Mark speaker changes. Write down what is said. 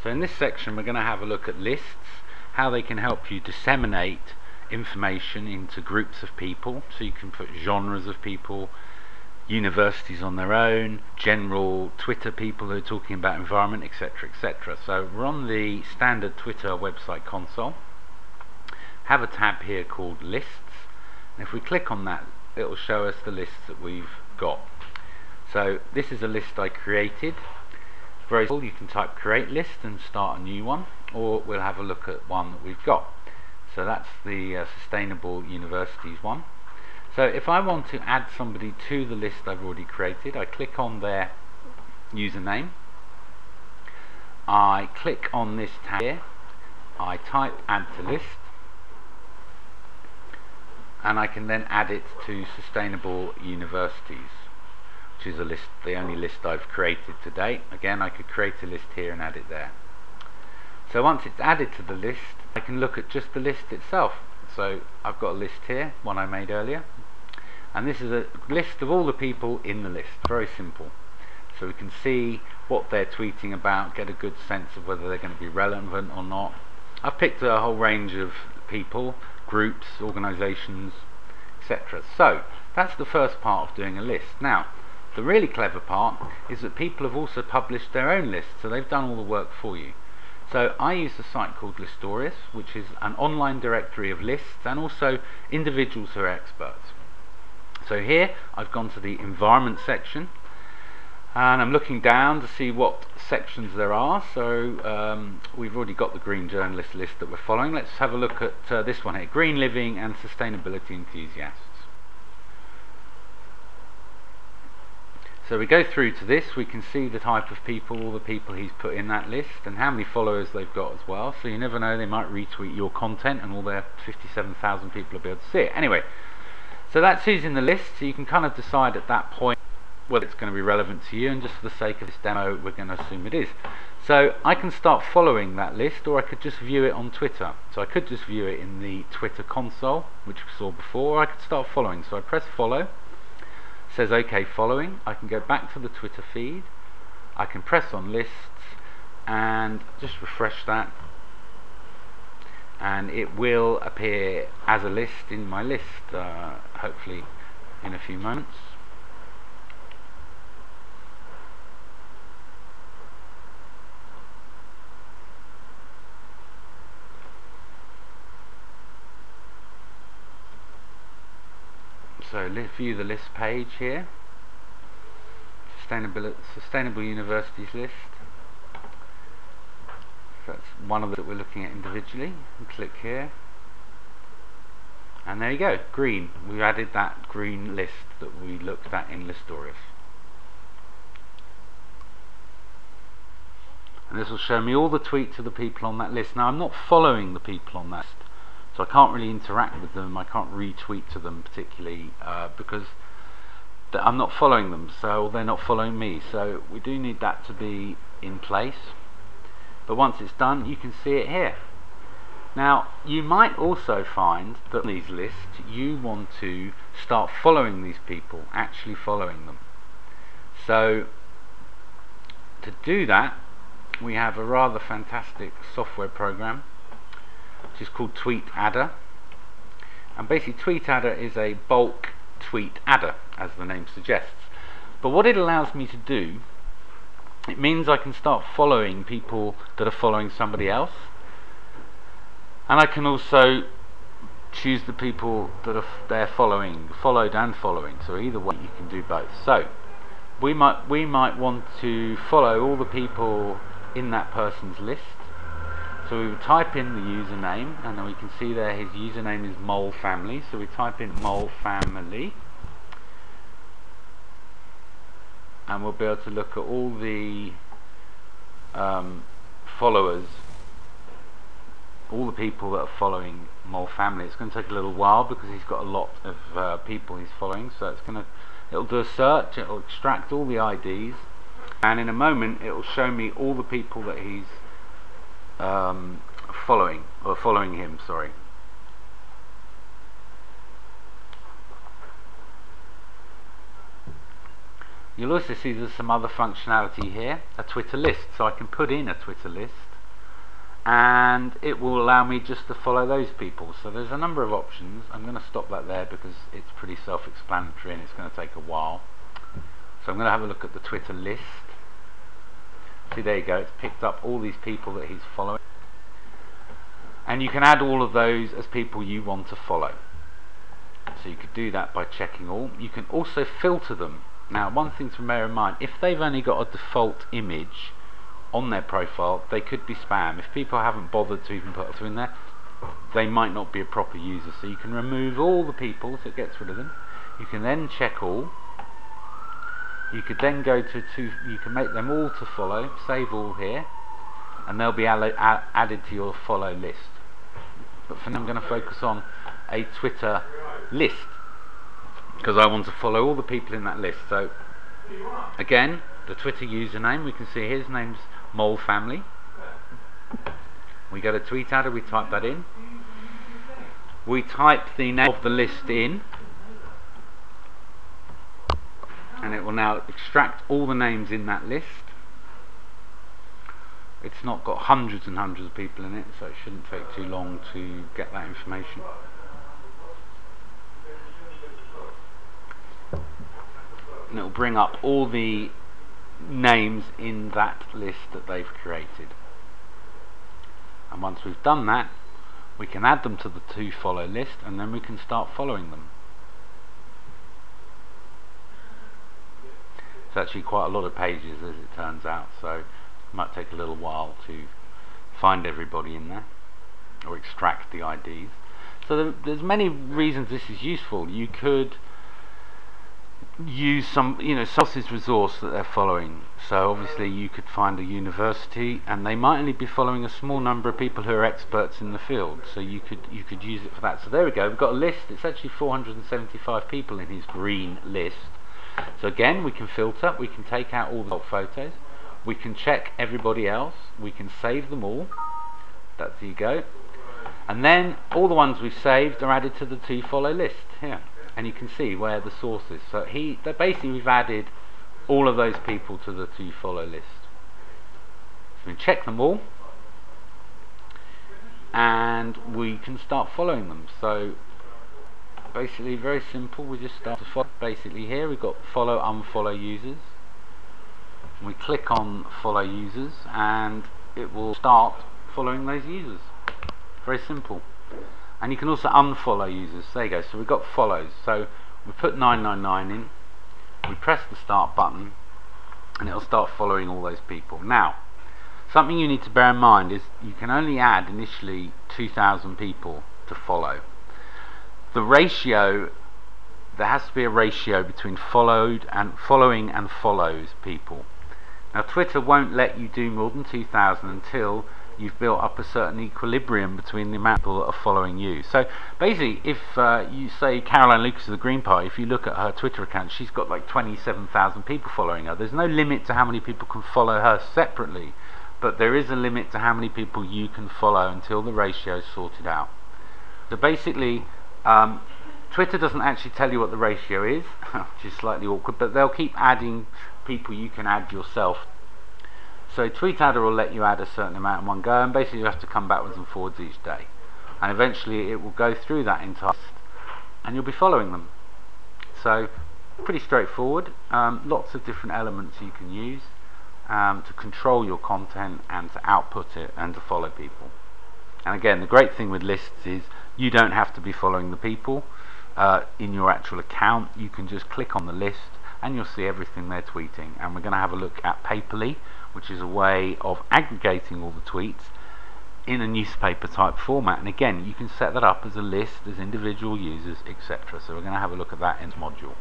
Speaker 1: So in this section we're going to have a look at lists, how they can help you disseminate information into groups of people, so you can put genres of people, universities on their own, general Twitter people who are talking about environment, etc, etc. So we're on the standard Twitter website console, have a tab here called lists, and if we click on that it will show us the lists that we've got. So this is a list I created. Very simple, you can type create list and start a new one, or we'll have a look at one that we've got. So that's the Sustainable Universities one. So if I want to add somebody to the list I've already created, I click on their username, I click on this tab here, I type add to list, and I can then add it to Sustainable Universities, which is a list, the only list I've created to date. Again, I could create a list here and add it there. So once it's added to the list, I can look at just the list itself. So I've got a list here, one I made earlier, and this is a list of all the people in the list. Very simple. So we can see what they're tweeting about, get a good sense of whether they're going to be relevant or not. I've picked a whole range of people, groups, organisations, etc. So that's the first part of doing a list. Now the really clever part is that people have also published their own lists, so they've done all the work for you. So I use a site called Listorious, which is an online directory of lists and also individuals who are experts. So here I've gone to the environment section and I'm looking down to see what sections there are. So we've already got the Green Journalist list that we're following. Let's have a look at this one here, Green Living and Sustainability Enthusiasts. So we go through to this, we can see the type of people, all the people he's put in that list, and how many followers they've got as well. So you never know, they might retweet your content and all their 57,000 people will be able to see it. Anyway, so that's who's in the list, so you can kind of decide at that point whether it's going to be relevant to you, and just for the sake of this demo we're going to assume it is. So I can start following that list, or I could just view it on Twitter. So I could just view it in the Twitter console, which we saw before, or I could start following. So I press follow. Says OK following. I can go back to the Twitter feed, I can press on lists and just refresh that, and it will appear as a list in my list, hopefully in a few moments. So view the list page here, Sustainable Universities list. So that's one of the that we're looking at individually. And click here, and there you go, green. We've added that green list that we looked at in Listorious. And this will show me all the tweets of the people on that list. Now I'm not following the people on that list, so I can't really interact with them, I can't retweet to them particularly because I'm not following them, so they're not following me. So we do need that to be in place. But once it's done, you can see it here. Now you might also find that on these lists you want to start following these people, actually following them. So to do that, we have a rather fantastic software program which is called TweetAdder, and basically TweetAdder is a bulk tweet adder, as the name suggests. But what it allows me to do, it means I can start following people that are following somebody else, and I can also choose the people that they're following, followed and following. So either way you can do both. So we might want to follow all the people in that person's list. So we would type in the username, and then we can see there his username is Mole Family. So we type in Mole Family, and we'll be able to look at all the followers, all the people that are following Mole Family. It's going to take a little while because he's got a lot of people he's following. So it'll do a search, it'll extract all the IDs, and in a moment it will show me all the people that he's following him, sorry. You'll also see there's some other functionality here, a Twitter list. So I can put in a Twitter list and it will allow me just to follow those people. So there's a number of options. I'm going to stop that there because it's pretty self-explanatory and it's going to take a while. So I'm going to have a look at the Twitter list. See, there you go, it's picked up all these people that he's following, and you can add all of those as people you want to follow. So you could do that by checking all. You can also filter them. Now, one thing to bear in mind, if they've only got a default image on their profile, they could be spam. If people haven't bothered to even put it in there, they might not be a proper user. So you can remove all the people, so it gets rid of them. You can then check all. You could then go to you can make them all to follow, save all here, and they'll be added to your follow list. But for now I'm going to focus on a Twitter list, because I want to follow all the people in that list. So again, the Twitter username, we can see his name's Mole Family. We go to TweetAdder, we type that in. We type the name of the list in, and it will now extract all the names in that list. It's not got hundreds and hundreds of people in it, so it shouldn't take too long to get that information. And it will bring up all the names in that list that they've created. And once we've done that, we can add them to the to follow list, and then we can start following them. It's actually quite a lot of pages, as it turns out, so it might take a little while to find everybody in there or extract the IDs. So there's many reasons this is useful. You could use some else's resource that they're following. So obviously you could find a university and they might only be following a small number of people who are experts in the field, so you could use it for that. So there we go, we've got a list. It's actually 475 people in his green list. So again, we can filter, we can take out all the old photos, we can check everybody else, we can save them all. There you go. And then all the ones we've saved are added to the to follow list here. And you can see where the source is. So basically we've added all of those people to the to follow list. So we can check them all, and we can start following them. So basically very simple, we just start to follow. Basically here we've got follow, unfollow users. And we click on follow users and it will start following those users. Very simple. And you can also unfollow users. There you go. So we've got follows. So we put 999 in, we press the start button, and it'll start following all those people. Now, something you need to bear in mind is you can only add initially 2,000 people to follow. The ratio, there has to be a ratio between following and follows people. Now Twitter won't let you do more than 2,000 until you've built up a certain equilibrium between the amount of people that are following you. So basically, if you say Caroline Lucas of the Green Party, if you look at her Twitter account, she's got like 27,000 people following her. There's no limit to how many people can follow her separately, but there is a limit to how many people you can follow until the ratio is sorted out. So basically, Twitter doesn't actually tell you what the ratio is, which is slightly awkward, but they'll keep adding people you can add yourself. So TweetAdder will let you add a certain amount in one go, and basically you have to come backwards and forwards each day, and eventually it will go through that entire list and you'll be following them. So pretty straightforward. Lots of different elements you can use to control your content and to output it and to follow people. And again, the great thing with lists is you don't have to be following the people in your actual account. You can just click on the list and you'll see everything they're tweeting. And we're going to have a look at Paperly, which is a way of aggregating all the tweets in a newspaper type format. And again, you can set that up as a list, as individual users, etc. So we're going to have a look at that in this module.